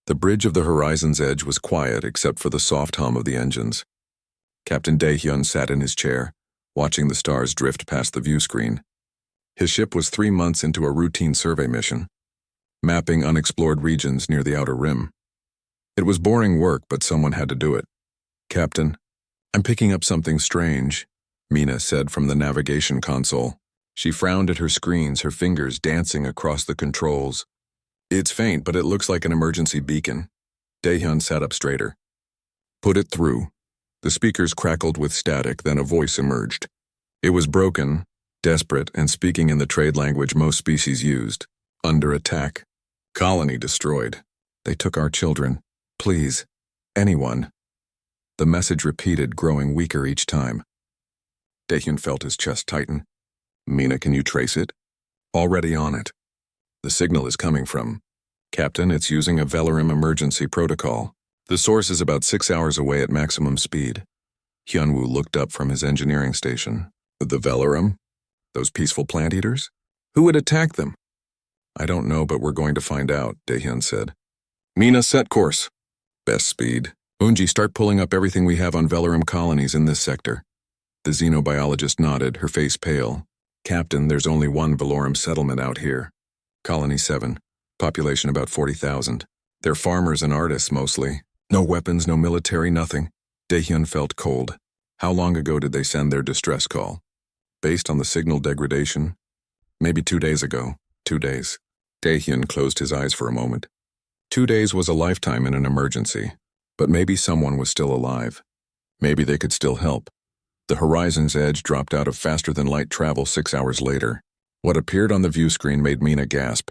The bridge of the horizon's edge was quiet except for the soft hum of the engines. Captain Dae-hyun sat in his chair, watching the stars drift past the view screen. His ship was 3 months into a routine survey mission, mapping unexplored regions near the outer rim. It was boring work, but someone had to do it. "Captain, I'm picking up something strange," Mina said from the navigation console. She frowned at her screens, her fingers dancing across the controls. "It's faint, but it looks like an emergency beacon." Dae-hyun sat up straighter. "Put it through." The speakers crackled with static, then a voice emerged. It was broken, desperate, and speaking in the trade language most species used. "Under attack. Colony destroyed. They took our children. Please. Anyone." The message repeated, growing weaker each time. Dae-hyun felt his chest tighten. "Mina, can you trace it?" "Already on it. The signal is coming from..." "Captain, it's using a Velarim emergency protocol. The source is about 6 hours away at maximum speed." Hyunwoo looked up from his engineering station. "The Velarim? Those peaceful plant eaters? Who would attack them?" "I don't know, but we're going to find out," Dae-hyun said. "Mina, set course." "Best speed. Unji, start pulling up everything we have on Velarim colonies in this sector." The xenobiologist nodded, her face pale. "Captain, there's only one Valorum settlement out here. Colony 7. Population about 40,000. They're farmers and artists mostly. No weapons, no military, nothing." Dae-hyun felt cold. How long ago did they send their distress call? Based on the signal degradation? Maybe 2 days ago. 2 days. Dae-hyun closed his eyes for a moment. 2 days was a lifetime in an emergency. But maybe someone was still alive. Maybe they could still help. The horizon's edge dropped out of faster-than-light travel 6 hours later. What appeared on the view screen made Mina gasp.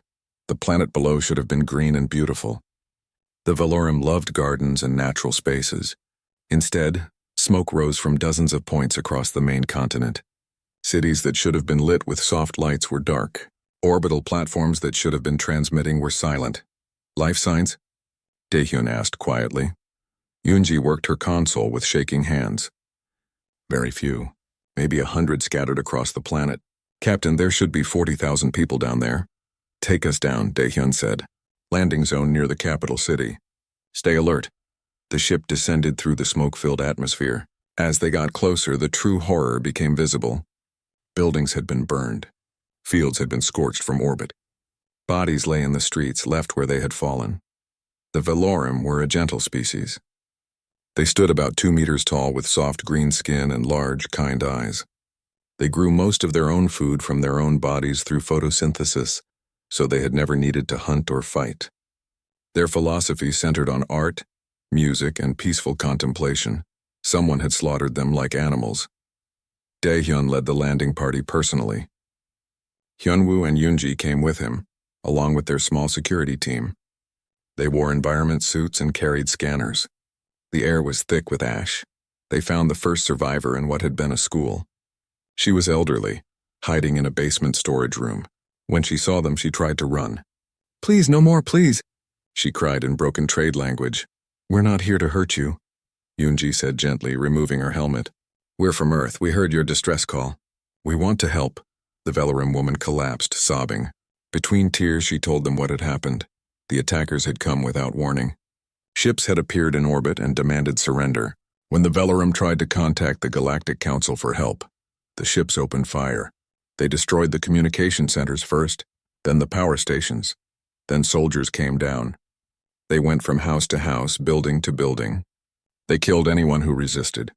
The planet below should have been green and beautiful. The Valorum loved gardens and natural spaces. Instead, smoke rose from dozens of points across the main continent. Cities that should have been lit with soft lights were dark. Orbital platforms that should have been transmitting were silent. "Life signs?" Dae-hyun asked quietly. Yoonji worked her console with shaking hands. "Very few. Maybe 100 scattered across the planet. Captain, there should be 40,000 people down there." "Take us down," Dae-hyun said. "Landing zone near the capital city. Stay alert." The ship descended through the smoke-filled atmosphere. As they got closer, the true horror became visible. Buildings had been burned. Fields had been scorched from orbit. Bodies lay in the streets, left where they had fallen. The Valorum were a gentle species. They stood about 2 meters tall with soft green skin and large, kind eyes. They grew most of their own food from their own bodies through photosynthesis, so they had never needed to hunt or fight. Their philosophy centered on art, music, and peaceful contemplation. Someone had slaughtered them like animals. Dae-hyun led the landing party personally. Hyunwoo and Yoonji came with him, along with their small security team. They wore environment suits and carried scanners. The air was thick with ash. They found the first survivor in what had been a school. She was elderly, hiding in a basement storage room. When she saw them, she tried to run. "Please, no more, please," she cried in broken trade language. "We're not here to hurt you," Yoonji said gently, removing her helmet. "We're from Earth. We heard your distress call. We want to help." The Velarim woman collapsed, sobbing. Between tears, she told them what had happened. The attackers had come without warning. Ships had appeared in orbit and demanded surrender. When the Velarim tried to contact the Galactic Council for help, the ships opened fire. They destroyed the communication centers first, then the power stations. Then soldiers came down. They went from house to house, building to building. They killed anyone who resisted.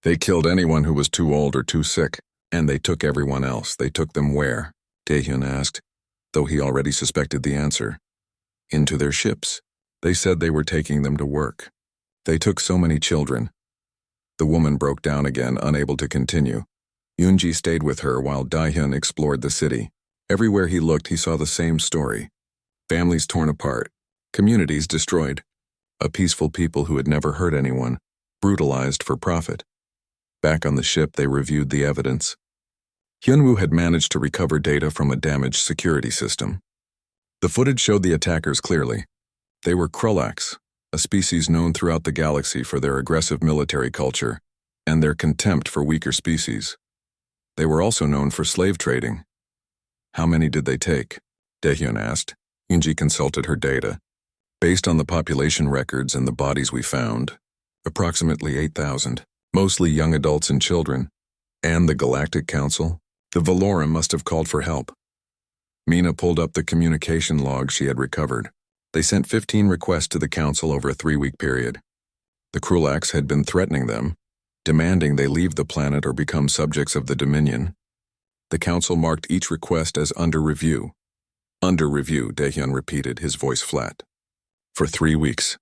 They killed anyone who was too old or too sick, and they took everyone else. They took them where? Dae-hyun asked, though he already suspected the answer. Into their ships. They said they were taking them to work. They took so many children. The woman broke down again, unable to continue. Yoonji stayed with her while Dae-hyun explored the city. Everywhere he looked, he saw the same story. Families torn apart, communities destroyed, a peaceful people who had never hurt anyone, brutalized for profit. Back on the ship, they reviewed the evidence. Hyunwoo had managed to recover data from a damaged security system. The footage showed the attackers clearly. They were Krulax, a species known throughout the galaxy for their aggressive military culture and their contempt for weaker species. They were also known for slave trading. "How many did they take?" Dae-hyun asked. Yoonji consulted her data. Based on the population records and the bodies we found, approximately 8,000, mostly young adults and children, and the Galactic Council, the Valorum must have called for help. Mina pulled up the communication log she had recovered. They sent 15 requests to the Council over a 3-week period. The Krulax had been threatening them, demanding they leave the planet or become subjects of the Dominion. The Council marked each request as under review. Under review, Daehyun repeated, his voice flat. For 3 weeks.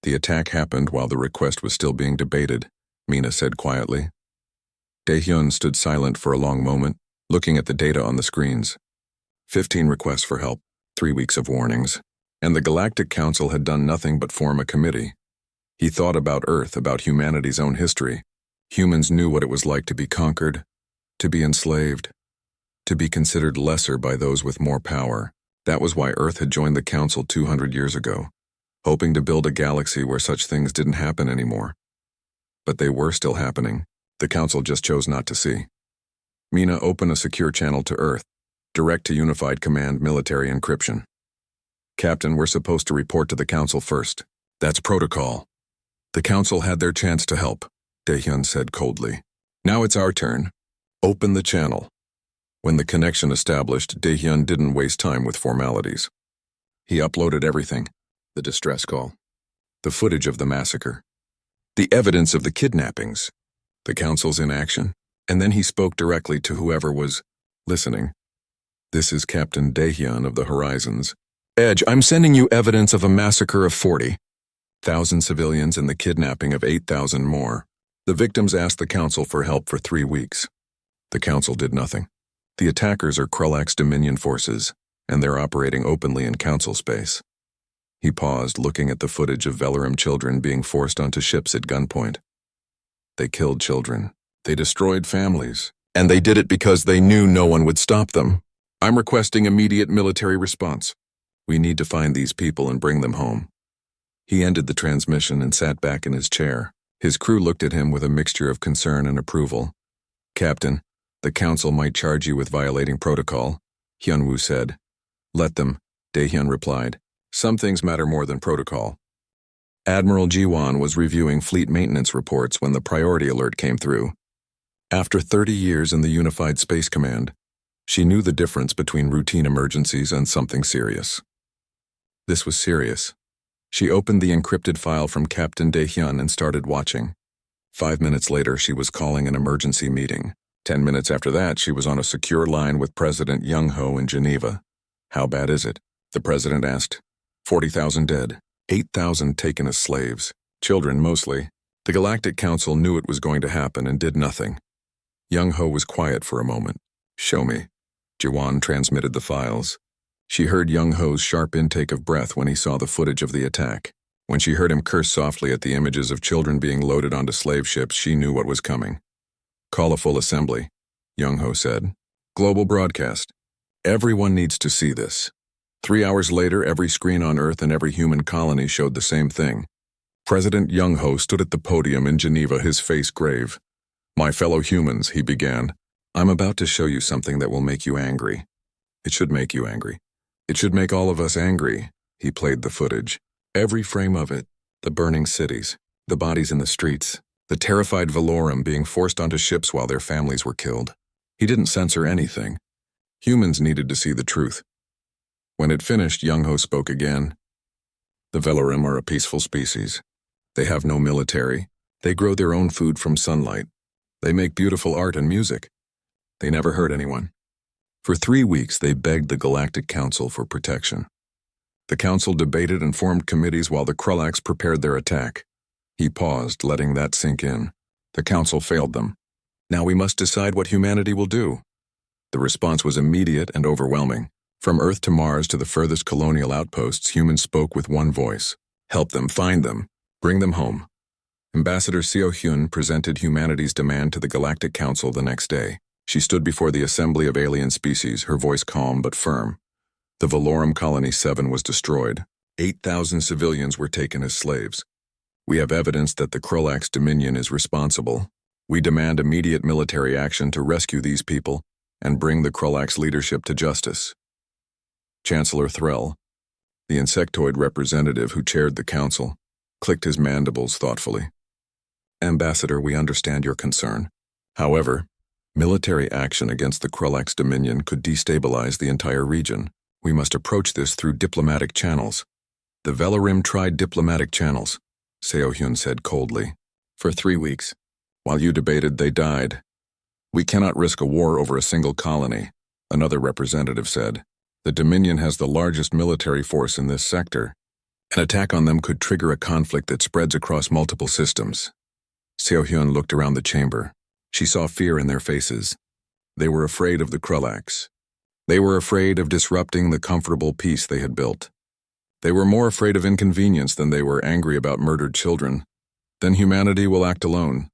The attack happened while the request was still being debated, Mina said quietly. Daehyun stood silent for a long moment, looking at the data on the screens. 15 requests for help, 3 weeks of warnings, and the Galactic Council had done nothing but form a committee. He thought about Earth, about humanity's own history. Humans knew what it was like to be conquered, to be enslaved, to be considered lesser by those with more power. That was why Earth had joined the Council 200 years ago, hoping to build a galaxy where such things didn't happen anymore. But they were still happening. The Council just chose not to see. Mina opened a secure channel to Earth, direct to Unified Command military encryption. Captain, we're supposed to report to the Council first. That's protocol. The Council had their chance to help, Daehyun said coldly. Now it's our turn. Open the channel. When the connection established, Daehyun didn't waste time with formalities. He uploaded everything: the distress call, the footage of the massacre, the evidence of the kidnappings, the Council's inaction, and then he spoke directly to whoever was listening. This is Captain Daehyun of the Horizons. Edge, I'm sending you evidence of a massacre of 40,000 civilians and the kidnapping of 8,000 more. The victims asked the Council for help for 3 weeks. The Council did nothing. The attackers are Krulax Dominion forces, and they're operating openly in Council space. He paused, looking at the footage of Valorum children being forced onto ships at gunpoint. They killed children. They destroyed families. And they did it because they knew no one would stop them. I'm requesting immediate military response. We need to find these people and bring them home. He ended the transmission and sat back in his chair. His crew looked at him with a mixture of concern and approval. Captain, the Council might charge you with violating protocol, Hyunwoo said. Let them, Daehyun replied. Some things matter more than protocol. Admiral Jiwon was reviewing fleet maintenance reports when the priority alert came through. After 30 years in the Unified Space Command, she knew the difference between routine emergencies and something serious. This was serious. She opened the encrypted file from Captain Daehyun and started watching. 5 minutes later, she was calling an emergency meeting. 10 minutes after that, she was on a secure line with President Young-ho in Geneva. How bad is it? The president asked. 40,000 dead, 8,000 taken as slaves, children mostly. The Galactic Council knew it was going to happen and did nothing. Young-ho was quiet for a moment. Show me. Jiwon transmitted the files. She heard Young-ho's sharp intake of breath when he saw the footage of the attack. When she heard him curse softly at the images of children being loaded onto slave ships, she knew what was coming. Call a full assembly, Young-ho said. Global broadcast. Everyone needs to see this. 3 hours later, every screen on Earth and every human colony showed the same thing. President Young-ho stood at the podium in Geneva, his face grave. My fellow humans, he began, I'm about to show you something that will make you angry. It should make you angry. It should make all of us angry. He played the footage. Every frame of it. The burning cities, the bodies in the streets, the terrified Valorum being forced onto ships while their families were killed. He didn't censor anything. Humans needed to see the truth. When it finished, Young-ho spoke again. The Valorum are a peaceful species. They have no military. They grow their own food from sunlight. They make beautiful art and music. They never hurt anyone. For 3 weeks, they begged the Galactic Council for protection. The Council debated and formed committees while the Krulax prepared their attack. He paused, letting that sink in. The Council failed them. Now we must decide what humanity will do. The response was immediate and overwhelming. From Earth to Mars to the furthest colonial outposts, humans spoke with one voice. Help them, find them, bring them home. Ambassador Seo Hyun presented humanity's demand to the Galactic Council the next day. She stood before the assembly of alien species, her voice calm but firm. The Valorum Colony 7 was destroyed. 8,000 civilians were taken as slaves. We have evidence that the Krulax Dominion is responsible. We demand immediate military action to rescue these people and bring the Krulax leadership to justice. Chancellor Threll, The insectoid representative who chaired the council clicked his mandibles thoughtfully. Ambassador, we understand your concern. However, military action against the Krulax Dominion could destabilize the entire region. We must approach this through diplomatic channels. The Velarim tried diplomatic channels, Seo-hyun said coldly. For 3 weeks. While you debated, they died. We cannot risk a war over a single colony, another representative said. The Dominion has the largest military force in this sector. An attack on them could trigger a conflict that spreads across multiple systems. Seo-hyun looked around the chamber. She saw fear in their faces. They were afraid of the Krulax. They were afraid of disrupting the comfortable peace they had built. They were more afraid of inconvenience than they were angry about murdered children. Then humanity will act alone,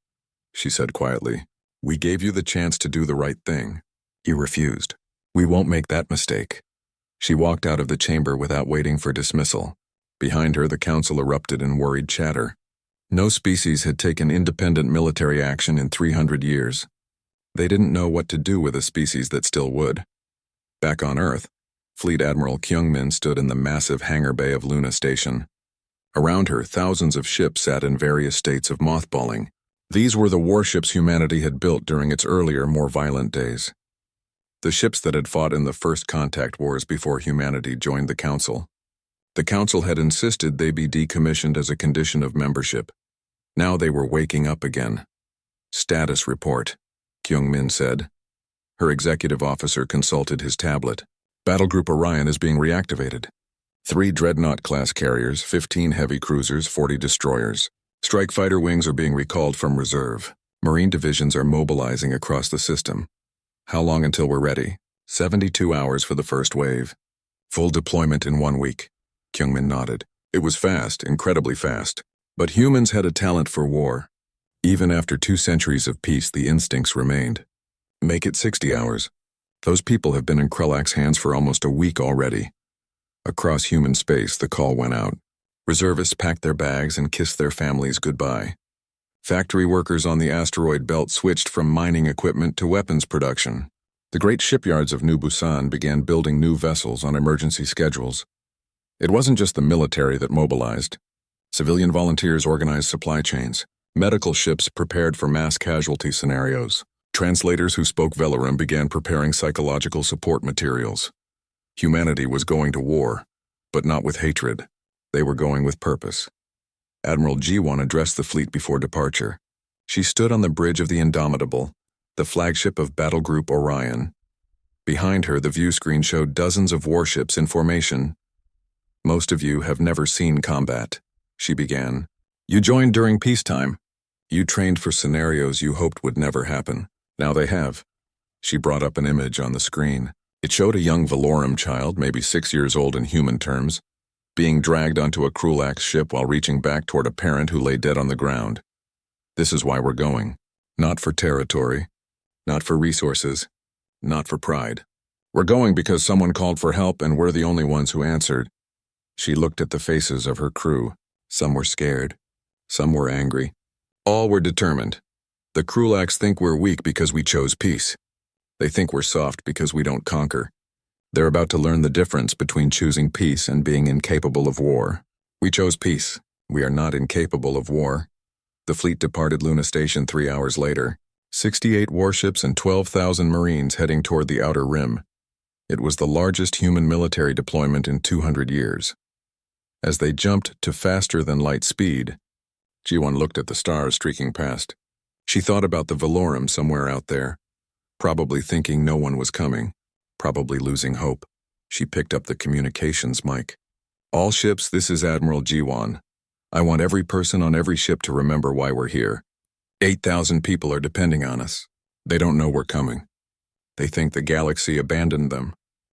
she said quietly. We gave you the chance to do the right thing. You refused. We won't make that mistake. She walked out of the chamber without waiting for dismissal. Behind her, the council erupted in worried chatter. No species had taken independent military action in 300 years. They didn't know what to do with a species that still would. Back on Earth, Fleet Admiral Kyungmin stood in the massive hangar bay of Luna Station. Around her, thousands of ships sat in various states of mothballing. These were the warships humanity had built during its earlier, more violent days. The ships that had fought in the first contact wars before humanity joined the Council. The Council had insisted they be decommissioned as a condition of membership. Now they were waking up again. Status report, Kyungmin said. Her executive officer consulted his tablet. Battlegroup Orion is being reactivated. 3 Dreadnought-class carriers, 15 heavy cruisers, 40 destroyers. Strike fighter wings are being recalled from reserve. Marine divisions are mobilizing across the system. How long until we're ready? 72 hours for the first wave. Full deployment in 1 week. Kyungmin nodded. It was fast, incredibly fast. But humans had a talent for war. Even after 2 centuries of peace, the instincts remained. Make it 60 hours. Those people have been in Krulax's hands for almost a week already. Across human space, the call went out. Reservists packed their bags and kissed their families goodbye. Factory workers on the asteroid belt switched from mining equipment to weapons production. The great shipyards of New Busan began building new vessels on emergency schedules. It wasn't just the military that mobilized. Civilian volunteers organized supply chains. Medical ships prepared for mass casualty scenarios. Translators who spoke Velarim began preparing psychological support materials. Humanity was going to war, but not with hatred. They were going with purpose. Admiral Ji-won addressed the fleet before departure. She stood on the bridge of the Indomitable, the flagship of Battlegroup Orion. Behind her, the view screen showed dozens of warships in formation. Most of you have never seen combat, she began. You joined during peacetime. You trained for scenarios you hoped would never happen. Now they have. She brought up an image on the screen. It showed a young Valorum child, maybe 6 years old in human terms, being dragged onto a Krulax ship while reaching back toward a parent who lay dead on the ground. This is why we're going. Not for territory, not for resources, not for pride. We're going because someone called for help and we're the only ones who answered. She looked at the faces of her crew. Some were scared. Some were angry. All were determined. The Krulax think we're weak because we chose peace. They think we're soft because we don't conquer. They're about to learn the difference between choosing peace and being incapable of war. We chose peace. We are not incapable of war. The fleet departed Luna Station 3 hours later. 68 warships and 12,000 Marines heading toward the Outer Rim. It was the largest human military deployment in 200 years. As they jumped to faster-than-light speed, Ji-won looked at the stars streaking past. She thought about the Valorum somewhere out there, probably thinking no one was coming, probably losing hope. She picked up the communications mic. All ships, this is Admiral Ji-won. I want every person on every ship to remember why we're here. 8,000 people are depending on us. They don't know we're coming. They think the galaxy abandoned them.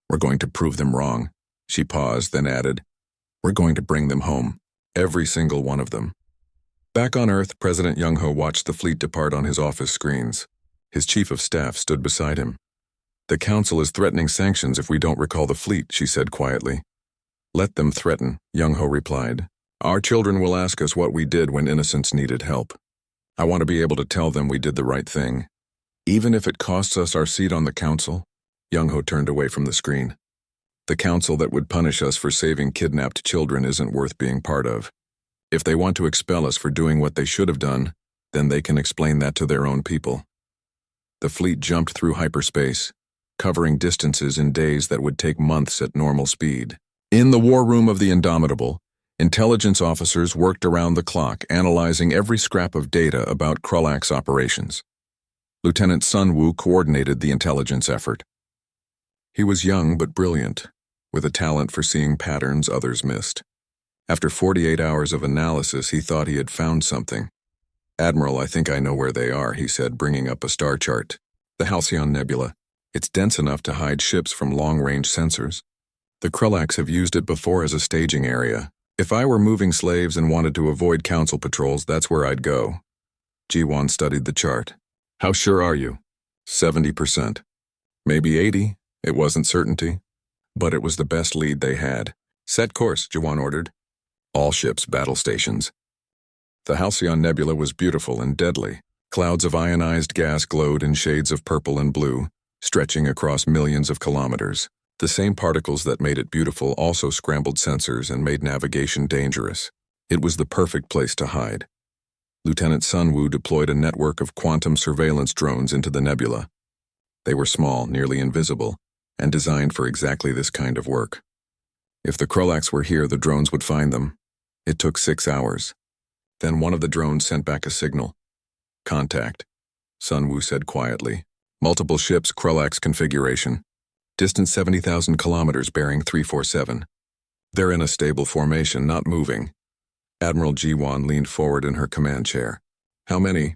We're going to prove them wrong. She paused, then added, we're going to bring them home. Every single one of them. Back on Earth, President Young-ho watched the fleet depart on his office screens. His chief of staff stood beside him. The council is threatening sanctions if we don't recall the fleet, she said quietly. Let them threaten, Young-ho replied. Our children will ask us what we did when innocents needed help. I want to be able to tell them we did the right thing. Even if it costs us our seat on the council, Young-ho turned away from the screen. The council that would punish us for saving kidnapped children isn't worth being part of. If they want to expel us for doing what they should have done, then they can explain that to their own people. The fleet jumped through hyperspace, covering distances in days that would take months at normal speed. In the war room of the Indomitable, intelligence officers worked around the clock analyzing every scrap of data about Krulak's operations. Lieutenant Sun Wu coordinated the intelligence effort. He was young but brilliant, with a talent for seeing patterns others missed. After 48 hours of analysis, he thought he had found something. "Admiral, I think I know where they are," he said, bringing up a star chart. "The Halcyon Nebula. It's dense enough to hide ships from long-range sensors. The Krulaks have used it before as a staging area. If I were moving slaves and wanted to avoid council patrols, that's where I'd go." Jiwan studied the chart. "How sure are you?" 70%. Maybe 80. It wasn't certainty. But it was the best lead they had. "Set course," Jiwan ordered. All ships battle stations. The Halcyon Nebula was beautiful and deadly. Clouds of ionized gas glowed in shades of purple and blue, stretching across millions of kilometers. The same particles that made it beautiful also scrambled sensors and made navigation dangerous. It was the perfect place to hide. Lieutenant Sun Wu deployed a network of quantum surveillance drones into the nebula. They were small, nearly invisible, and designed for exactly this kind of work. If the Krulaks were here, the drones would find them. It took 6 hours. Then one of the drones sent back a signal. "Contact," Sun Wu said quietly. "Multiple ships, Krulak's configuration. Distance 70,000 kilometers, bearing 347. They're in a stable formation, not moving." Admiral Jiwan leaned forward in her command chair. "How many?"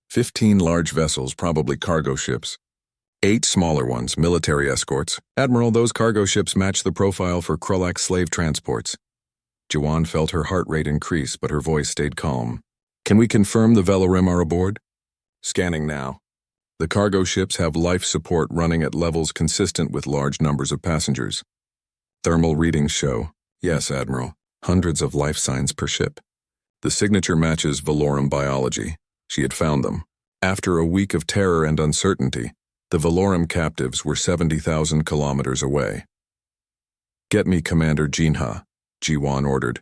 15 large vessels, probably cargo ships. 8 smaller ones, military escorts. Admiral, those cargo ships match the profile for Krulak slave transports." Jiwan felt her heart rate increase, but her voice stayed calm. "Can we confirm the Velorim are aboard?" "Scanning now. The cargo ships have life support running at levels consistent with large numbers of passengers. Thermal readings show, yes, Admiral, hundreds of life signs per ship. The signature matches Velorim biology. She had found them. After a week of terror and uncertainty, the Velorim captives were 70,000 kilometers away. "Get me Commander Jinha," Jiwan ordered.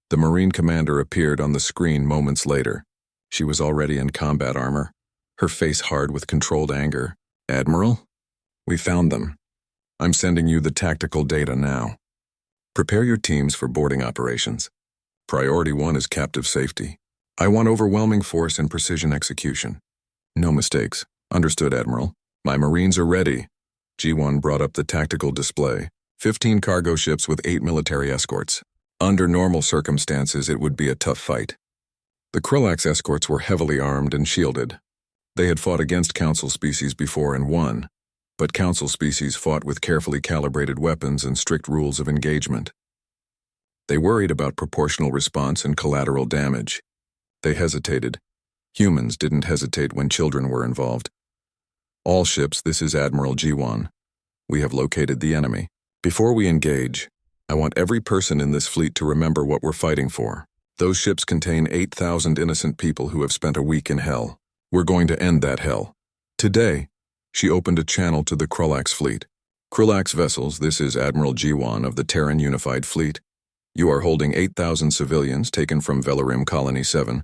The Marine commander appeared on the screen moments later. She was already in combat armor, her face hard with controlled anger. "Admiral? We found them. I'm sending you the tactical data now. Prepare your teams for boarding operations. Priority 1 is captive safety. I want overwhelming force and precision execution. No mistakes. Understood, Admiral. My Marines are ready." G1 brought up the tactical display. 15 cargo ships with 8 military escorts. Under normal circumstances, it would be a tough fight. The Krulak's escorts were heavily armed and shielded. They had fought against Council species before and won, but Council species fought with carefully calibrated weapons and strict rules of engagement. They worried about proportional response and collateral damage. They hesitated. Humans didn't hesitate when children were involved. "All ships, this is Admiral G1. We have located the enemy. Before we engage, I want every person in this fleet to remember what we're fighting for. Those ships contain 8,000 innocent people who have spent a week in hell. We're going to end that hell. Today," she opened a channel to the Krulak's fleet. "Krulak's vessels, this is Admiral G1 of the Terran Unified Fleet. You are holding 8,000 civilians taken from Velorim Colony 7.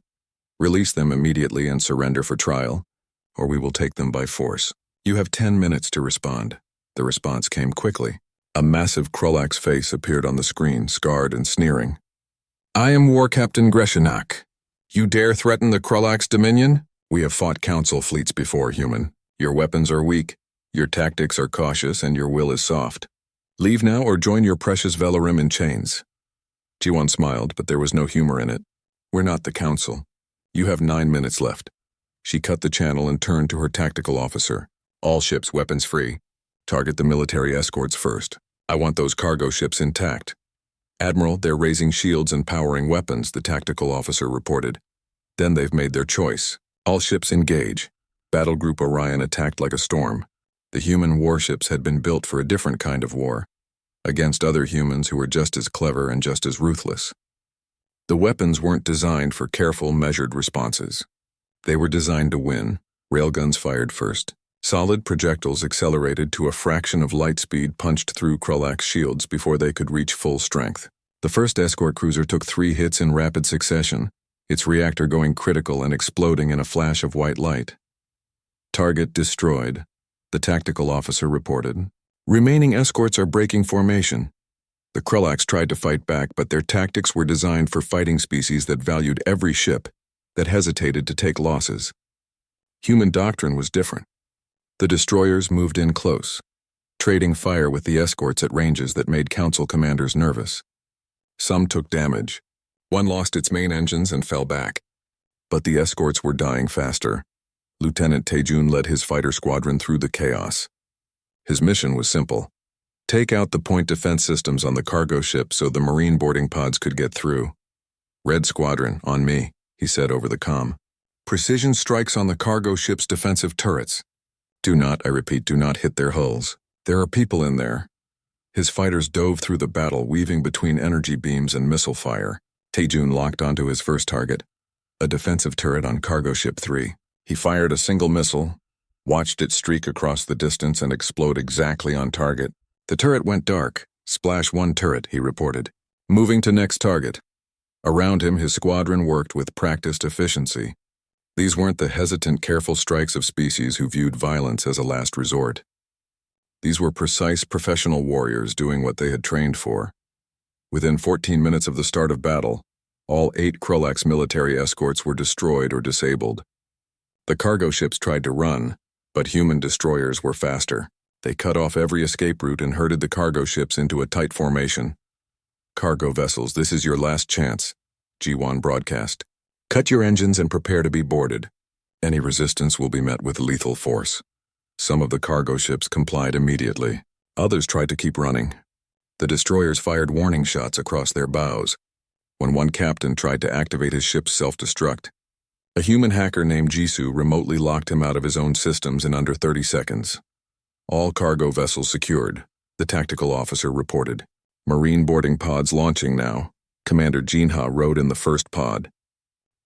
Release them immediately and surrender for trial, or we will take them by force. You have 10 minutes to respond." The response came quickly. A massive Krulak's face appeared on the screen, scarred and sneering. "I am War Captain Greshanak. You dare threaten the Krulak's dominion? We have fought Council fleets before, human. Your weapons are weak, your tactics are cautious, and your will is soft. Leave now or join your precious Velorim in chains." G1 smiled, but there was no humor in it. "We're not the Council. You have 9 minutes left." She cut the channel and turned to her tactical officer. "All ships weapons free. Target the military escorts first. I want those cargo ships intact." "Admiral, they're raising shields and powering weapons," the tactical officer reported. "Then they've made their choice. All ships engage." Battle Group Orion attacked like a storm. The human warships had been built for a different kind of war, against other humans who were just as clever and just as ruthless. The weapons weren't designed for careful, measured responses. They were designed to win. Railguns fired first, Solid projectiles accelerated to a fraction of light speed punched through Krulak's shields before they could reach full strength. The first escort cruiser took 3 hits in rapid succession, its reactor going critical and exploding in a flash of white light. Target destroyed, the tactical officer reported. Remaining escorts are breaking formation. The Krulaks tried to fight back, but their tactics were designed for fighting species that valued every ship, that hesitated to take losses. Human doctrine was different. The destroyers moved in close, trading fire with the escorts at ranges that made council commanders nervous. Some took damage. One lost its main engines and fell back. But the escorts were dying faster. Lieutenant Taejun led his fighter squadron through the chaos. His mission was simple. Take out the point defense systems on the cargo ship so the marine boarding pods could get through. Red Squadron, on me, he said over the comm. Precision strikes on the cargo ship's defensive turrets. Do not, I repeat, do not hit their hulls. There are people in there. His fighters dove through the battle, weaving between energy beams and missile fire. Taejun locked onto his first target, a defensive turret on cargo ship 3. He fired a single missile, watched it streak across the distance and explode exactly on target. The turret went dark. Splash 1 turret, he reported. Moving to next target. Around him, his squadron worked with practiced efficiency. These weren't the hesitant, careful strikes of species who viewed violence as a last resort. These were precise, professional warriors doing what they had trained for. Within 14 minutes of the start of battle, all 8 Krulak's military escorts were destroyed or disabled. The cargo ships tried to run, but human destroyers were faster. They cut off every escape route and herded the cargo ships into a tight formation. Cargo vessels, this is your last chance, G1 broadcast. Cut your engines and prepare to be boarded. Any resistance will be met with lethal force. Some of the cargo ships complied immediately. Others tried to keep running. The destroyers fired warning shots across their bows. When one captain tried to activate his ship's self-destruct, a human hacker named Jisoo remotely locked him out of his own systems in under 30 seconds. All cargo vessels secured, the tactical officer reported. Marine boarding pods launching now. Commander Jinha rode in the first pod.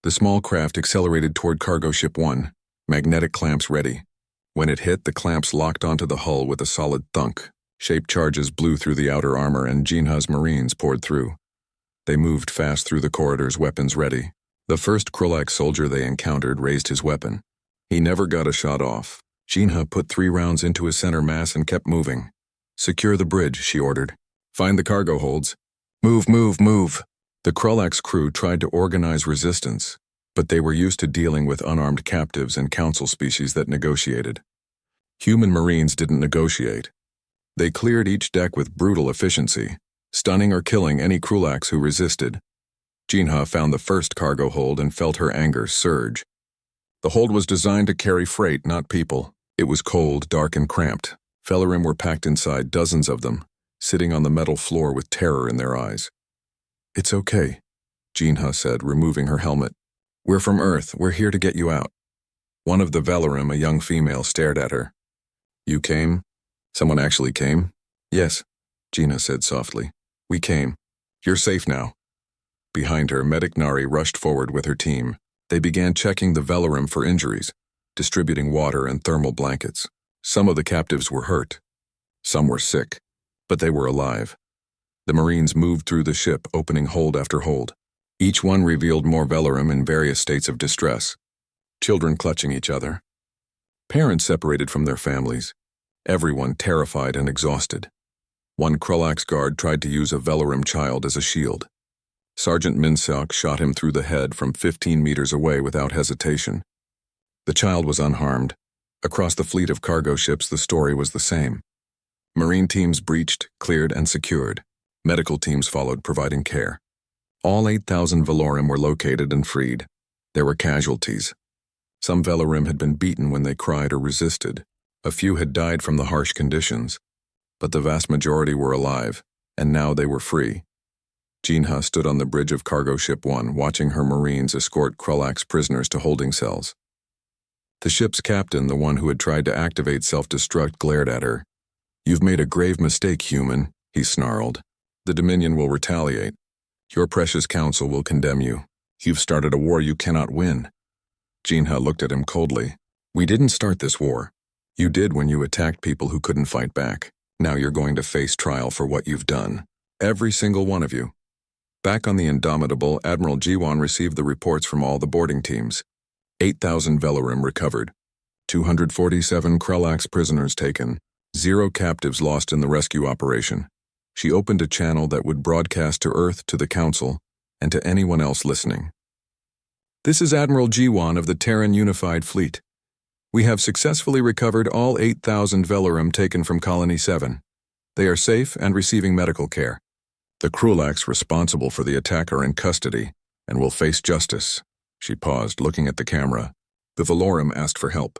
The small craft accelerated toward cargo ship 1, magnetic clamps ready. When it hit, the clamps locked onto the hull with a solid thunk. Shaped charges blew through the outer armor and Jinha's Marines poured through. They moved fast through the corridors, weapons ready. The first Krulak soldier they encountered raised his weapon. He never got a shot off. Jinha put 3 rounds into his center mass and kept moving. Secure the bridge, she ordered. Find the cargo holds. Move, move, move. The Krulak's crew tried to organize resistance, but they were used to dealing with unarmed captives and council species that negotiated. Human Marines didn't negotiate. They cleared each deck with brutal efficiency, stunning or killing any Krulaks who resisted. Jinha found the first cargo hold and felt her anger surge. The hold was designed to carry freight, not people. It was cold, dark, and cramped. Felarim were packed inside, dozens of them, sitting on the metal floor with terror in their eyes. It's okay, Jinha said, removing her helmet. We're from Earth. We're here to get you out. One of the Velarim, a young female, stared at her. You came? Someone actually came? Yes, Jinha said softly. We came. You're safe now. Behind her, Medic Nari rushed forward with her team. They began checking the Velarim for injuries, distributing water and thermal blankets. Some of the captives were hurt. Some were sick, but they were alive. The Marines moved through the ship, opening hold after hold. Each one revealed more Velarim in various states of distress. Children clutching each other. Parents separated from their families. Everyone terrified and exhausted. One Krulak's guard tried to use a Velarim child as a shield. Sergeant Minseok shot him through the head from 15 meters away without hesitation. The child was unharmed. Across the fleet of cargo ships, the story was the same. Marine teams breached, cleared, and secured. Medical teams followed, providing care. All 8,000 Velarim were located and freed. There were casualties. Some Velarim had been beaten when they cried or resisted. A few had died from the harsh conditions. But the vast majority were alive, and now they were free. Jinha stood on the bridge of cargo ship 1, watching her Marines escort Krulak's prisoners to holding cells. The ship's captain, the one who had tried to activate self-destruct, glared at her. You've made a grave mistake, human, he snarled. The Dominion will retaliate. Your precious council will condemn you. You've started a war you cannot win. Jinha looked at him coldly. We didn't start this war. You did when you attacked people who couldn't fight back. Now you're going to face trial for what you've done. Every single one of you. Back on the Indomitable, Admiral Jiwan received the reports from all the boarding teams. 8,000 Velarim recovered. 247 Krelax prisoners taken. 0 captives lost in the rescue operation. She opened a channel that would broadcast to Earth, to the Council, and to anyone else listening. This is Admiral Jiwan of the Terran Unified Fleet. We have successfully recovered all 8,000 Velarim taken from Colony 7. They are safe and receiving medical care. The Krulax responsible for the attack are in custody and will face justice. She paused, looking at the camera. The Valorum asked for help.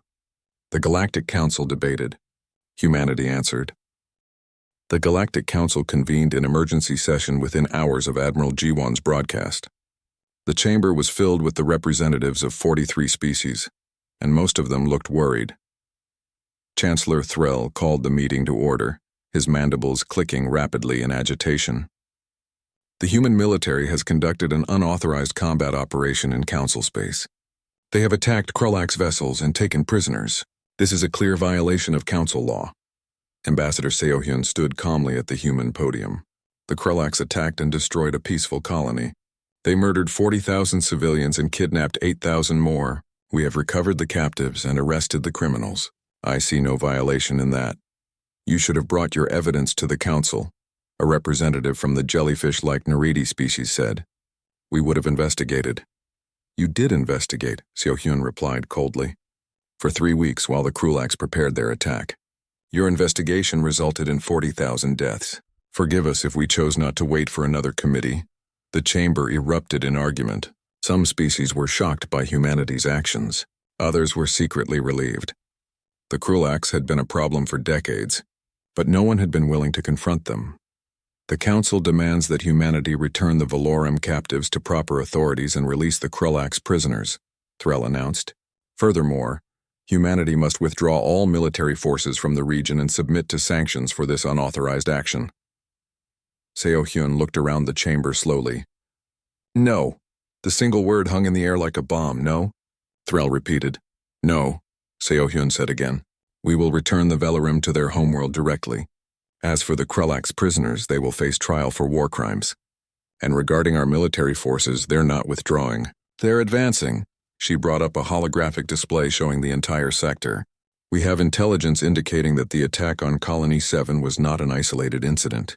The Galactic Council debated. Humanity answered. The Galactic Council convened an emergency session within hours of Admiral Jiwan's broadcast. The chamber was filled with the representatives of 43 species, and most of them looked worried. Chancellor Threll called the meeting to order, his mandibles clicking rapidly in agitation. The human military has conducted an unauthorized combat operation in Council space. They have attacked Krulax vessels and taken prisoners. This is a clear violation of Council law. Ambassador Seohyun stood calmly at the human podium. The Krulax attacked and destroyed a peaceful colony. They murdered 40,000 civilians and kidnapped 8,000 more. We have recovered the captives and arrested the criminals. I see no violation in that. You should have brought your evidence to the Council, a representative from the jellyfish-like Neridi species said. We would have investigated. You did investigate, Seohyun replied coldly. For 3 weeks while the Krulax prepared their attack. Your investigation resulted in 40,000 deaths. Forgive us if we chose not to wait for another committee. The chamber erupted in argument. Some species were shocked by humanity's actions. Others were secretly relieved. The Krulax had been a problem for decades, but no one had been willing to confront them. The Council demands that humanity return the Valorum captives to proper authorities and release the Krulax prisoners, Threll announced. Furthermore, humanity must withdraw all military forces from the region and submit to sanctions for this unauthorized action. Seohyun looked around the chamber slowly. No. The single word hung in the air like a bomb, no? Threll repeated. No, Seohyun said again. We will return the Velarim to their homeworld directly. As for the Krulax prisoners, they will face trial for war crimes. And regarding our military forces, they're not withdrawing. They're advancing. She brought up a holographic display showing the entire sector. We have intelligence indicating that the attack on Colony 7 was not an isolated incident.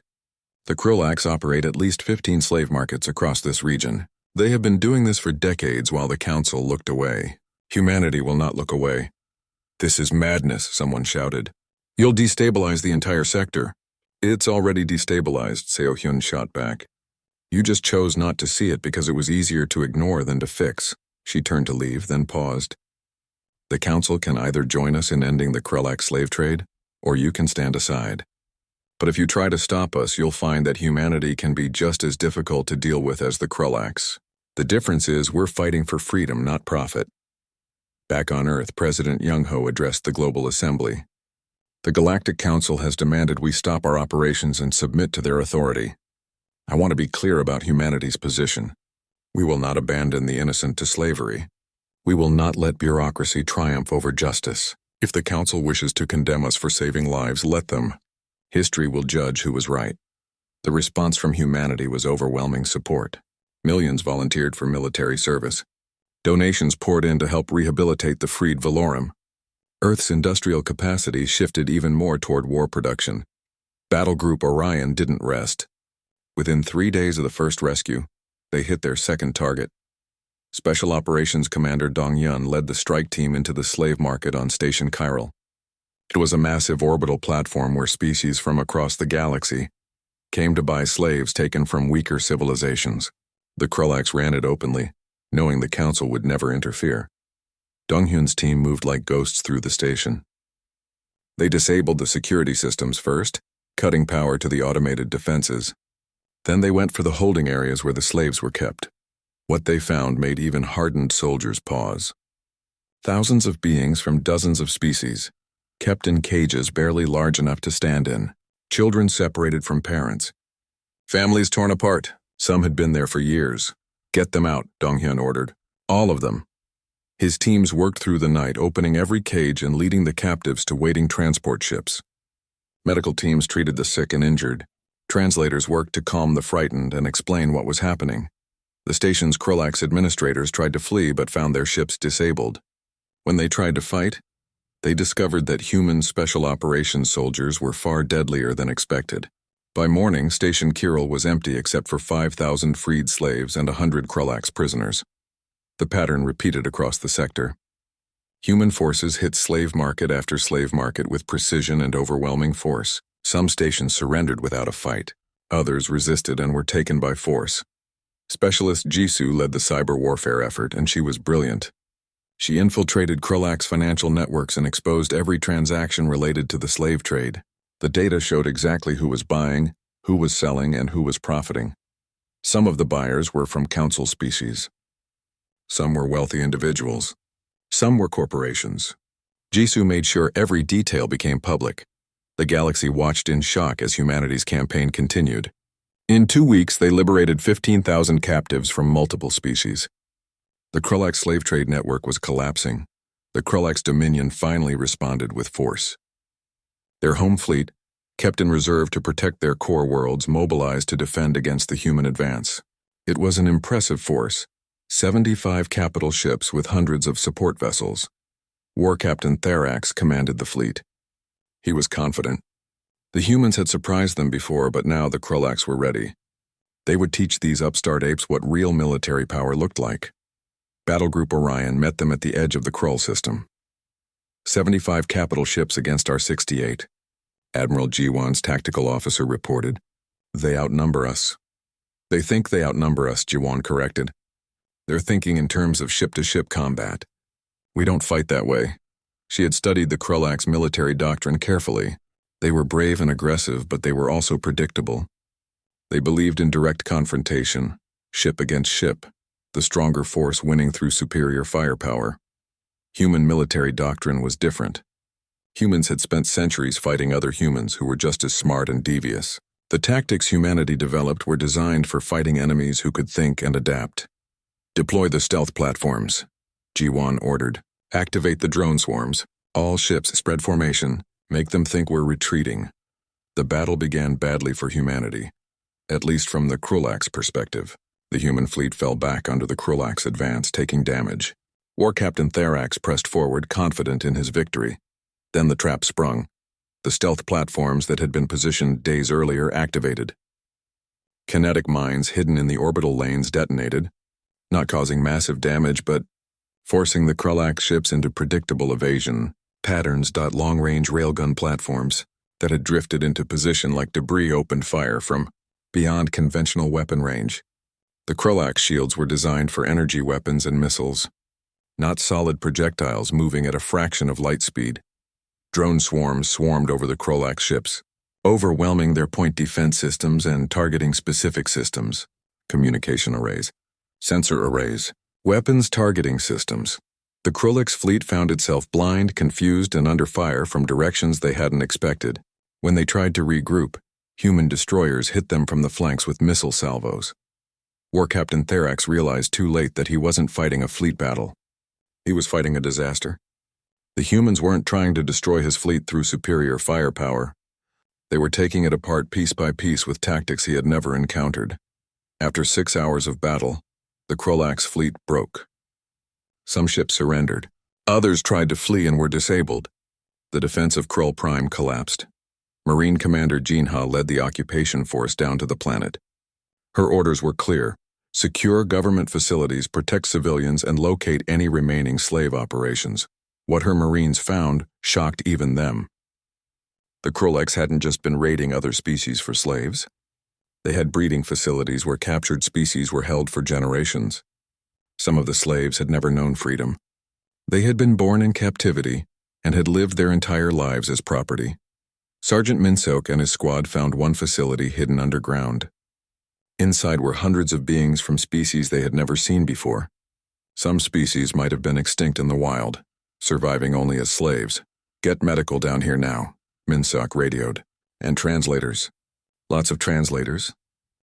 The Krulax operate at least 15 slave markets across this region. They have been doing this for decades while the Council looked away. Humanity will not look away. This is madness, someone shouted. You'll destabilize the entire sector. It's already destabilized, Seohyun shot back. You just chose not to see it because it was easier to ignore than to fix. She turned to leave, then paused. The Council can either join us in ending the Krulax slave trade, or you can stand aside. But if you try to stop us, you'll find that humanity can be just as difficult to deal with as the Krulax. The difference is we're fighting for freedom, not profit. Back on Earth, President Young-ho addressed the Global Assembly. The Galactic Council has demanded we stop our operations and submit to their authority. I want to be clear about humanity's position. We will not abandon the innocent to slavery. We will not let bureaucracy triumph over justice. If the Council wishes to condemn us for saving lives, let them. History will judge who was right. The response from humanity was overwhelming support. Millions volunteered for military service. Donations poured in to help rehabilitate the freed Valorum. Earth's industrial capacity shifted even more toward war production. Battle Group Orion didn't rest. Within 3 days of the first rescue, they hit their second target. Special Operations Commander Dong Yun led the strike team into the slave market on Station Chiral. It was a massive orbital platform where species from across the galaxy came to buy slaves taken from weaker civilizations. The Krulax ran it openly, knowing the Council would never interfere. Donghyun's team moved like ghosts through the station. They disabled the security systems first, cutting power to the automated defenses. Then they went for the holding areas where the slaves were kept. What they found made even hardened soldiers pause. Thousands of beings from dozens of species, kept in cages barely large enough to stand in, children separated from parents. Families torn apart. Some had been there for years. Get them out, Donghyun ordered. All of them. His teams worked through the night, opening every cage and leading the captives to waiting transport ships. Medical teams treated the sick and injured. Translators worked to calm the frightened and explain what was happening. The station's Krulax administrators tried to flee but found their ships disabled. When they tried to fight, they discovered that human special operations soldiers were far deadlier than expected. By morning, Station Kirill was empty except for 5,000 freed slaves and 100 Krulax prisoners. The pattern repeated across the sector. Human forces hit slave market after slave market with precision and overwhelming force. Some stations surrendered without a fight. Others resisted and were taken by force. Specialist Jisoo led the cyber warfare effort, and she was brilliant. She infiltrated Krulax financial networks and exposed every transaction related to the slave trade. The data showed exactly who was buying, who was selling, and who was profiting. Some of the buyers were from council species. Some were wealthy individuals. Some were corporations. Jisoo made sure every detail became public. The galaxy watched in shock as humanity's campaign continued. In 2 weeks, they liberated 15,000 captives from multiple species. The Krulax slave trade network was collapsing. The Krulax Dominion finally responded with force. Their home fleet, kept in reserve to protect their core worlds, mobilized to defend against the human advance. It was an impressive force. 75 capital ships with hundreds of support vessels. War Captain Therax commanded the fleet. He was confident. The humans had surprised them before, but now the Krulax were ready. They would teach these upstart apes what real military power looked like. Battlegroup Orion met them at the edge of the Krull system. 75 capital ships against our 68. Admiral Jiwon's tactical officer reported. They outnumber us. They think they outnumber us, Jiwon corrected. They're thinking in terms of ship-to-ship combat. We don't fight that way. She had studied the Krulax military doctrine carefully. They were brave and aggressive, but they were also predictable. They believed in direct confrontation, ship against ship, the stronger force winning through superior firepower. Human military doctrine was different. Humans had spent centuries fighting other humans who were just as smart and devious. The tactics humanity developed were designed for fighting enemies who could think and adapt. Deploy the stealth platforms, Jiwon ordered. Activate the drone swarms. All ships spread formation. Make them think we're retreating. The battle began badly for humanity, at least from the Krulax perspective. The human fleet fell back under the Krulax advance, taking damage. War Captain Therax pressed forward, confident in his victory. Then the trap sprung. The stealth platforms that had been positioned days earlier activated. Kinetic mines hidden in the orbital lanes detonated, not causing massive damage but forcing the Krulax ships into predictable evasion patterns. Long-range railgun platforms that had drifted into position like debris opened fire from beyond conventional weapon range. The Krulax shields were designed for energy weapons and missiles, not solid projectiles moving at a fraction of light speed. Drone swarms swarmed over the Krulax ships, overwhelming their point defense systems and targeting specific systems, communication arrays, sensor arrays, weapons targeting systems. The Krulax fleet found itself blind, confused, and under fire from directions they hadn't expected. When they tried to regroup, human destroyers hit them from the flanks with missile salvos. War Captain Therax realized too late that he wasn't fighting a fleet battle. He was fighting a disaster. The humans weren't trying to destroy his fleet through superior firepower. They were taking it apart piece by piece with tactics he had never encountered. After 6 hours of battle, the Krulax fleet broke. Some ships surrendered. Others tried to flee and were disabled. The defense of Krull Prime collapsed. Marine Commander Jinha led the occupation force down to the planet. Her orders were clear: secure government facilities, protect civilians, and locate any remaining slave operations. What her Marines found shocked even them. The Krulax hadn't just been raiding other species for slaves. They had breeding facilities where captured species were held for generations. Some of the slaves had never known freedom. They had been born in captivity and had lived their entire lives as property. Sergeant Minsok and his squad found one facility hidden underground. Inside were hundreds of beings from species they had never seen before. Some species might have been extinct in the wild, surviving only as slaves. "Get medical down here now," Minsok radioed. "And translators. Lots of translators.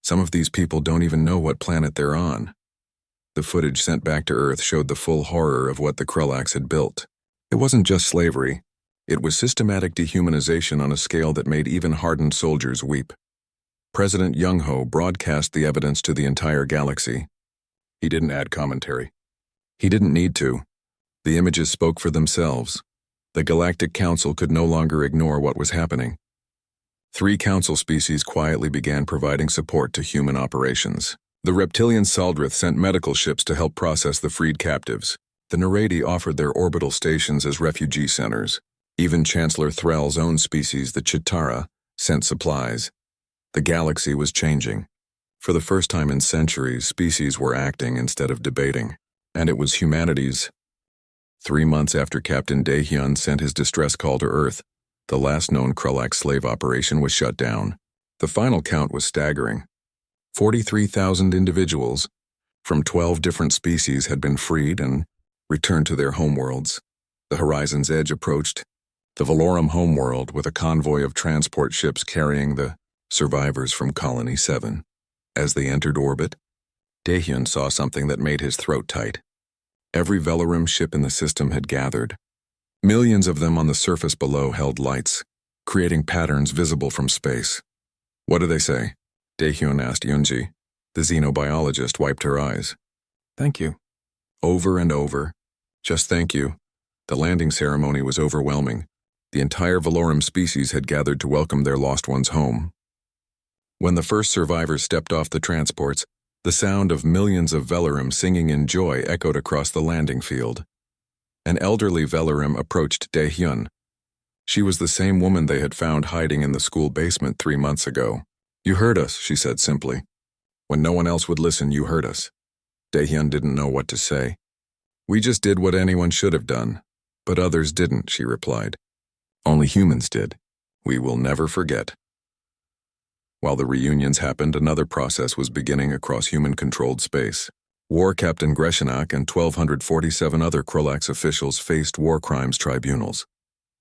Some of these people don't even know what planet they're on." The footage sent back to Earth showed the full horror of what the Krulax had built. It wasn't just slavery. It was systematic dehumanization on a scale that made even hardened soldiers weep. President Young-ho broadcast the evidence to the entire galaxy. He didn't add commentary. He didn't need to. The images spoke for themselves. The Galactic Council could no longer ignore what was happening. 3 council species quietly began providing support to human operations. The reptilian Saldrith sent medical ships to help process the freed captives. The Narati offered their orbital stations as refugee centers. Even Chancellor Threll's own species, the Chitara, sent supplies. The galaxy was changing. For the first time in centuries, species were acting instead of debating. And it was humanity's. 3 months after Captain Daehyun sent his distress call to Earth, the last known Krulax slave operation was shut down. The final count was staggering. 43,000 individuals from 12 different species had been freed and returned to their homeworlds. The horizon's edge approached, the Valorum homeworld, with a convoy of transport ships carrying the survivors from Colony 7. As they entered orbit, Daehyun saw something that made his throat tight. Every Valorum ship in the system had gathered. Millions of them on the surface below held lights, creating patterns visible from space. "What do they say?" Daehyun asked Yunji. The xenobiologist wiped her eyes. "Thank you." Over and over. Just thank you. The landing ceremony was overwhelming. The entire Valorum species had gathered to welcome their lost ones home. When the first survivors stepped off the transports, the sound of millions of Valorum singing in joy echoed across the landing field. An elderly Valorum approached Daehyun. She was the same woman they had found hiding in the school basement 3 months ago. "You heard us," she said simply. "When no one else would listen, you heard us." Daehyun didn't know what to say. "We just did what anyone should have done, but others didn't," she replied. "Only humans did. We will never forget." While the reunions happened, another process was beginning across human-controlled space. War Captain Greshanak and 1,247 other Krulax officials faced war crimes tribunals.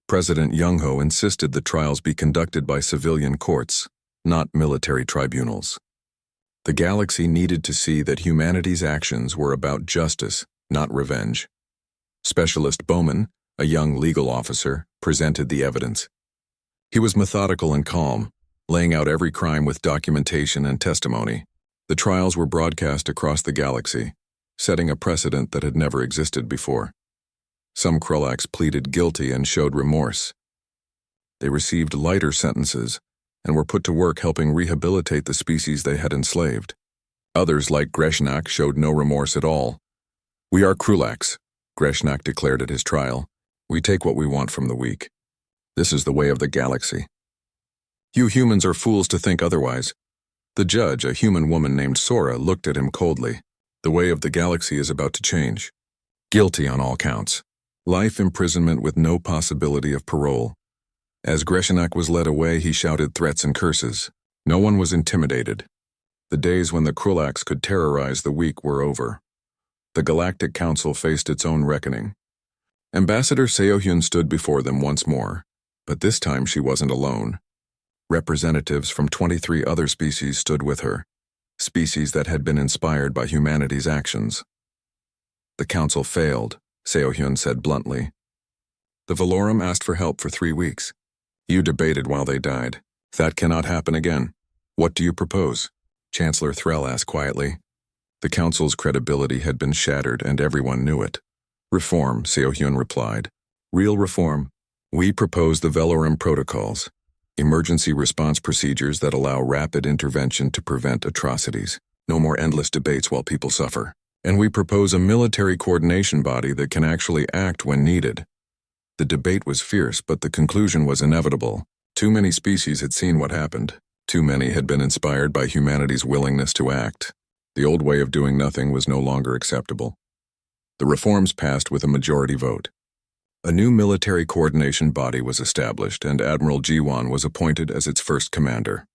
President Young-ho insisted the trials be conducted by civilian courts, not military tribunals. The galaxy needed to see that humanity's actions were about justice, not revenge. Specialist Bowman, a young legal officer, presented the evidence. He was methodical and calm, laying out every crime with documentation and testimony. The trials were broadcast across the galaxy, setting a precedent that had never existed before. Some Krulax pleaded guilty and showed remorse. They received lighter sentences and were put to work helping rehabilitate the species they had enslaved. Others, like Greshnak, showed no remorse at all. "We are Krulax," Greshnak declared at his trial. "We take what we want from the weak. This is the way of the galaxy. You humans are fools to think otherwise." The judge, a human woman named Sora, looked at him coldly. "The way of the galaxy is about to change. Guilty on all counts. Life imprisonment with no possibility of parole." As Greshanak was led away, he shouted threats and curses. No one was intimidated. The days when the Krulax could terrorize the weak were over. The Galactic Council faced its own reckoning. Ambassador Seohyun stood before them once more, but this time she wasn't alone. Representatives from 23 other species stood with her, species that had been inspired by humanity's actions. "The council failed," Seohyun said bluntly. "The Valorum asked for help for 3 weeks. You debated while they died. That cannot happen again. What do you propose?" Chancellor Threll asked quietly. The council's credibility had been shattered and everyone knew it. "Reform," Seohyun replied. "Real reform. We propose the Valorum protocols. Emergency response procedures that allow rapid intervention to prevent atrocities. No more endless debates while people suffer. And we propose a military coordination body that can actually act when needed." The debate was fierce, but the conclusion was inevitable. Too many species had seen what happened. Too many had been inspired by humanity's willingness to act. The old way of doing nothing was no longer acceptable. The reforms passed with a majority vote. A new military coordination body was established, and Admiral Jiwan was appointed as its first commander.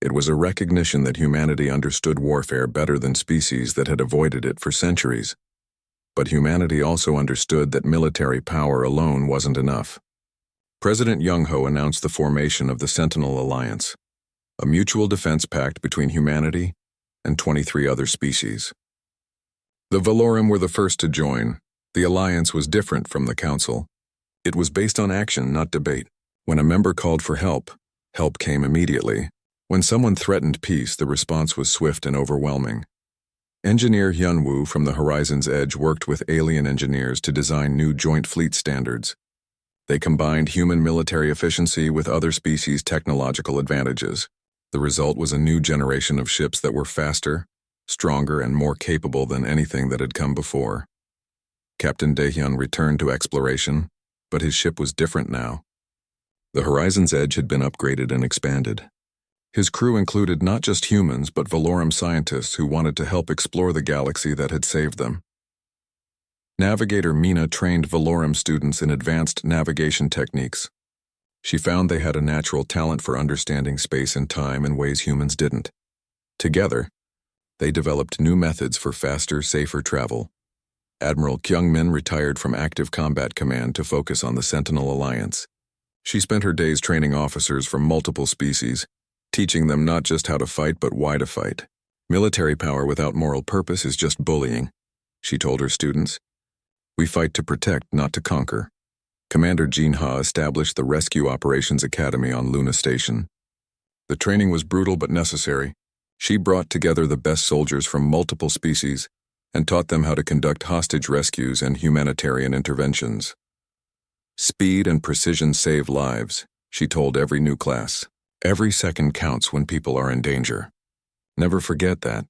It was a recognition that humanity understood warfare better than species that had avoided it for centuries. But humanity also understood that military power alone wasn't enough. President Young-ho announced the formation of the Sentinel Alliance, a mutual defense pact between humanity and 23 other species. The Valorum were the first to join. The alliance was different from the council. It was based on action, not debate. When a member called for help, help came immediately. When someone threatened peace, the response was swift and overwhelming. Engineer Hyun-woo from the Horizon's Edge worked with alien engineers to design new joint fleet standards. They combined human military efficiency with other species' technological advantages. The result was a new generation of ships that were faster, stronger, and more capable than anything that had come before. Captain Daehyun returned to exploration, but his ship was different now. The Horizon's Edge had been upgraded and expanded. His crew included not just humans, but Valorum scientists who wanted to help explore the galaxy that had saved them. Navigator Mina trained Valorum students in advanced navigation techniques. She found they had a natural talent for understanding space and time in ways humans didn't. Together, they developed new methods for faster, safer travel. Admiral Kyung-min retired from active combat command to focus on the Sentinel Alliance. She spent her days training officers from multiple species, teaching them not just how to fight but why to fight. Military power without moral purpose is just bullying, she told her students. We fight to protect, not to conquer. Commander Jin-ha established the Rescue Operations Academy on Luna Station. The training was brutal but necessary. She brought together the best soldiers from multiple species and taught them how to conduct hostage rescues and humanitarian interventions. Speed and precision save lives, she told every new class. Every second counts when people are in danger. Never forget that.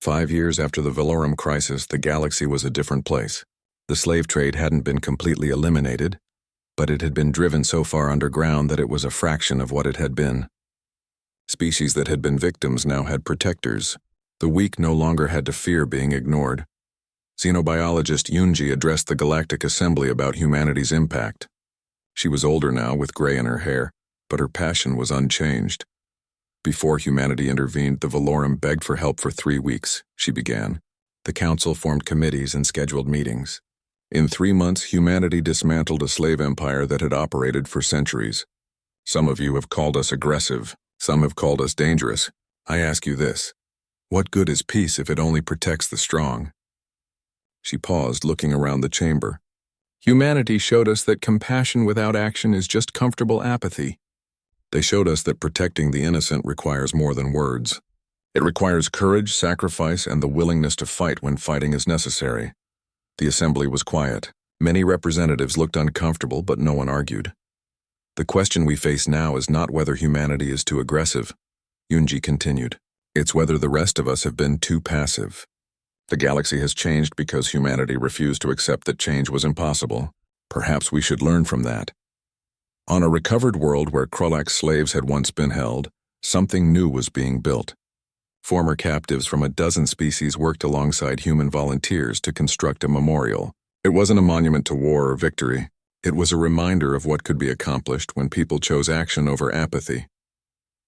5 years after the Valorum crisis, the galaxy was a different place. The slave trade hadn't been completely eliminated, but it had been driven so far underground that it was a fraction of what it had been. Species that had been victims now had protectors. The weak no longer had to fear being ignored. Xenobiologist Yoonji addressed the Galactic Assembly about humanity's impact. She was older now, with gray in her hair, but her passion was unchanged. Before humanity intervened, the Valorum begged for help for 3 weeks, she began. The council formed committees and scheduled meetings. In 3 months, humanity dismantled a slave empire that had operated for centuries. Some of you have called us aggressive. Some have called us dangerous. I ask you this. What good is peace if it only protects the strong? She paused, looking around the chamber. Humanity showed us that compassion without action is just comfortable apathy. They showed us that protecting the innocent requires more than words. It requires courage, sacrifice, and the willingness to fight when fighting is necessary. The assembly was quiet. Many representatives looked uncomfortable, but no one argued. The question we face now is not whether humanity is too aggressive, Yoonji continued. It's whether the rest of us have been too passive. The galaxy has changed because humanity refused to accept that change was impossible. Perhaps we should learn from that. On a recovered world where Krolak slaves had once been held, something new was being built. Former captives from a dozen species worked alongside human volunteers to construct a memorial. It wasn't a monument to war or victory. It was a reminder of what could be accomplished when people chose action over apathy.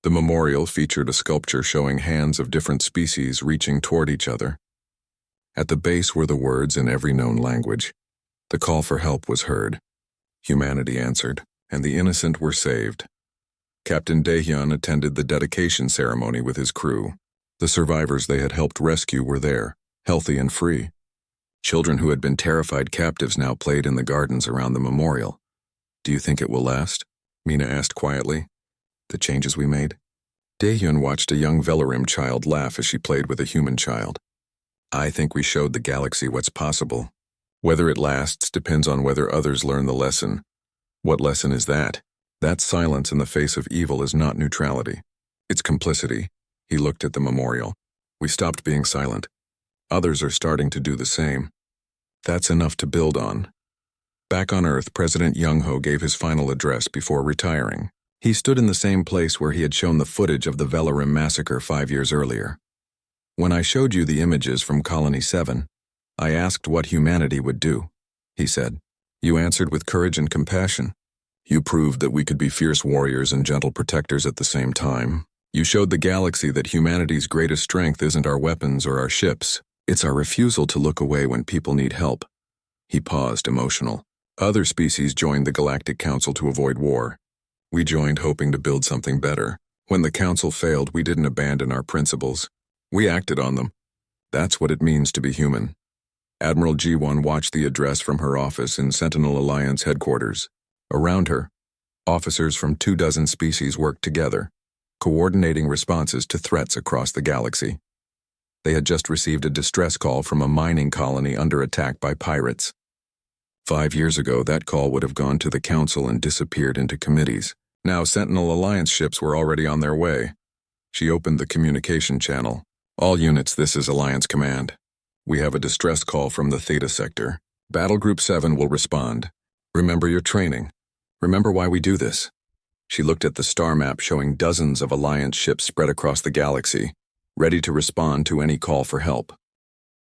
The memorial featured a sculpture showing hands of different species reaching toward each other. At the base were the words in every known language. The call for help was heard. Humanity answered, and the innocent were saved. Captain Daehyun attended the dedication ceremony with his crew. The survivors they had helped rescue were there, healthy and free. Children who had been terrified captives now played in the gardens around the memorial. Do you think it will last? Mina asked quietly. The changes we made? Daehyun watched a young Valorum child laugh as she played with a human child. I think we showed the galaxy what's possible. Whether it lasts depends on whether others learn the lesson. What lesson is that? That silence in the face of evil is not neutrality. It's complicity. He looked at the memorial. We stopped being silent. Others are starting to do the same. That's enough to build on. Back on Earth, President Young-ho gave his final address before retiring. He stood in the same place where he had shown the footage of the Valorum massacre 5 years earlier. When I showed you the images from Colony 7, I asked what humanity would do, he said. You answered with courage and compassion. You proved that we could be fierce warriors and gentle protectors at the same time. You showed the galaxy that humanity's greatest strength isn't our weapons or our ships. It's our refusal to look away when people need help. He paused, emotional. Other species joined the Galactic Council to avoid war. We joined hoping to build something better. When the Council failed, we didn't abandon our principles. We acted on them. That's what it means to be human. Admiral G1 watched the address from her office in Sentinel Alliance headquarters. Around her, officers from 24 species worked together, coordinating responses to threats across the galaxy. They had just received a distress call from a mining colony under attack by pirates. 5 years ago, that call would have gone to the Council and disappeared into committees. Now Sentinel Alliance ships were already on their way. She opened the communication channel. All units, this is Alliance Command. We have a distress call from the Theta Sector. Battle Group 7 will respond. Remember your training. Remember why we do this. She looked at the star map showing dozens of Alliance ships spread across the galaxy, ready to respond to any call for help.